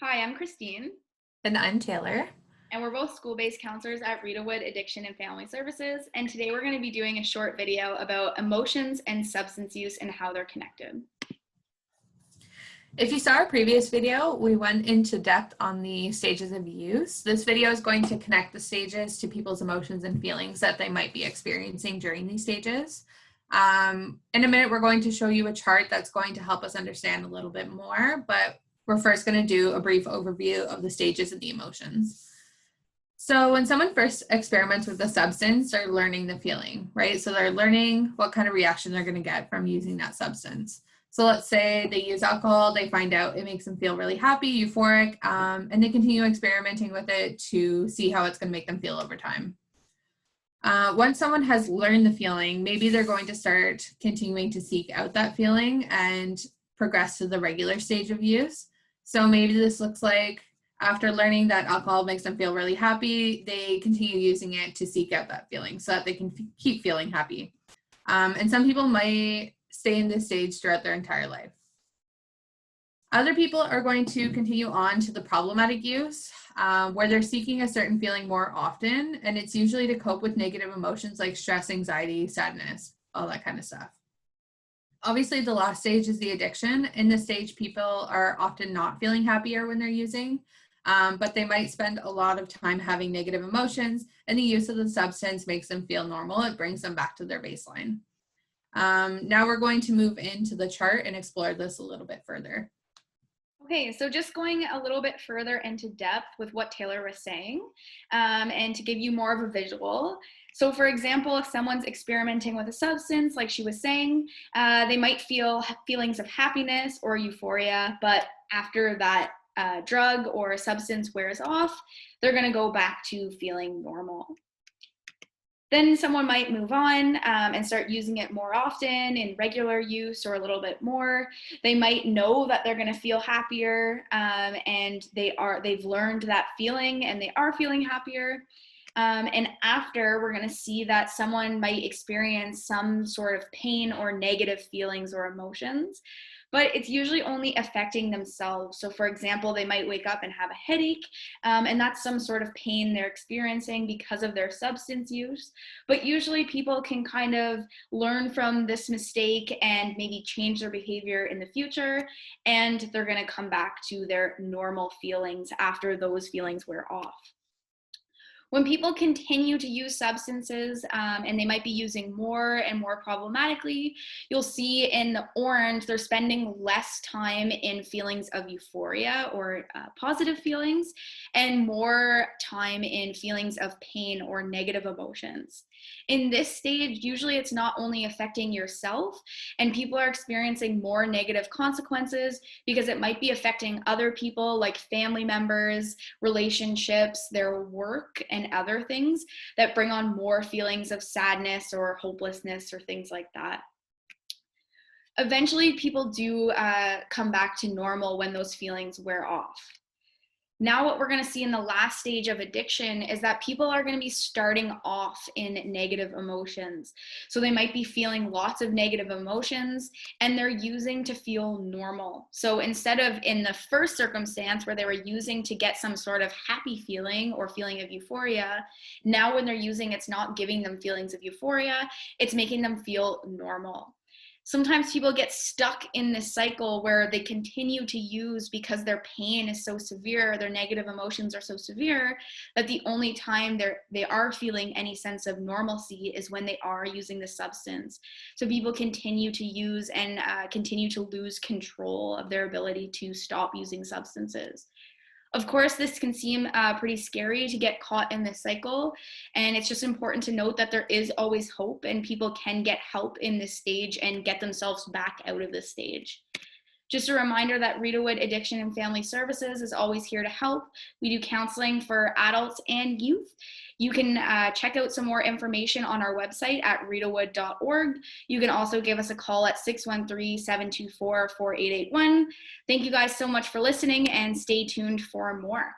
Hi, I'm Christine, And I'm Taylor. and we're both school-based counselors at Rideauwood Addiction and Family Services. And today we're going to be doing a short video about emotions and substance use and how they're connected. If you saw our previous video, we went into depth on the stages of use. This video is going to connect the stages to people's emotions and feelings that they might be experiencing during these stages. In a minute, we're going to show you a chart that's going to help us understand a little bit more, but we're first going to do a brief overview of the stages of the emotions. So when someone first experiments with a substance, they're learning the feeling, right? So they're learning what kind of reaction they're going to get from using that substance. So let's say they use alcohol, they find out it makes them feel really happy, euphoric, and they continue experimenting with it to see how it's going to make them feel over time. Once someone has learned the feeling, maybe they're going to start continuing to seek out that feeling and progress to the regular stage of use. So maybe this looks like after learning that alcohol makes them feel really happy, they continue using it to seek out that feeling so that they can keep feeling happy. And some people might stay in this stage throughout their entire life. Other people are going to continue on to the problematic use, where they're seeking a certain feeling more often, and it's usually to cope with negative emotions like stress, anxiety, sadness, all that kind of stuff. Obviously, the last stage is the addiction. In this stage, people are often not feeling happier when they're using, but they might spend a lot of time having negative emotions, and the use of the substance makes them feel normal. It brings them back to their baseline. Now we're going to move into the chart and explore this a little bit further. Okay, so just going a little bit further into depth with what Taylor was saying, and to give you more of a visual. So for example, if someone's experimenting with a substance, like she was saying, they might feel feelings of happiness or euphoria, but after that drug or substance wears off, they're gonna go back to feeling normal. Then someone might move on and start using it more often in regular use or a little bit more. They might know that they're going to feel happier, and they've learned that feeling and they are feeling happier. And after, we're going to see that someone might experience some sort of pain or negative feelings or emotions, but it's usually only affecting themselves. So for example, they might wake up and have a headache, and that's some sort of pain they're experiencing because of their substance use. But usually people can kind of learn from this mistake and maybe change their behavior in the future, and they're going to come back to their normal feelings after those feelings wear off. When people continue to use substances, and they might be using more and more problematically, you'll see in the orange, they're spending less time in feelings of euphoria or positive feelings, and more time in feelings of pain or negative emotions. In this stage, usually it's not only affecting yourself, and people are experiencing more negative consequences because it might be affecting other people like family members, relationships, their work, and other things that bring on more feelings of sadness or hopelessness or things like that. Eventually, people do come back to normal when those feelings wear off. Now what we're going to see in the last stage of addiction is that people are going to be starting off in negative emotions. So they might be feeling lots of negative emotions and they're using to feel normal. So instead of in the first circumstance where they were using to get some sort of happy feeling or feeling of euphoria, now when they're using, it's not giving them feelings of euphoria, it's making them feel normal. Sometimes people get stuck in this cycle where they continue to use because their pain is so severe, their negative emotions are so severe, that the only time they are feeling any sense of normalcy is when they are using the substance. So people continue to use and continue to lose control of their ability to stop using substances. Of course, this can seem pretty scary to get caught in this cycle, and it's just important to note that there is always hope and people can get help in this stage and get themselves back out of this stage. Just a reminder that Rideauwood Addiction and Family Services is always here to help. We do counseling for adults and youth. You can check out some more information on our website at rideauwood.org. You can also give us a call at 613-724-4881. Thank you guys so much for listening and stay tuned for more.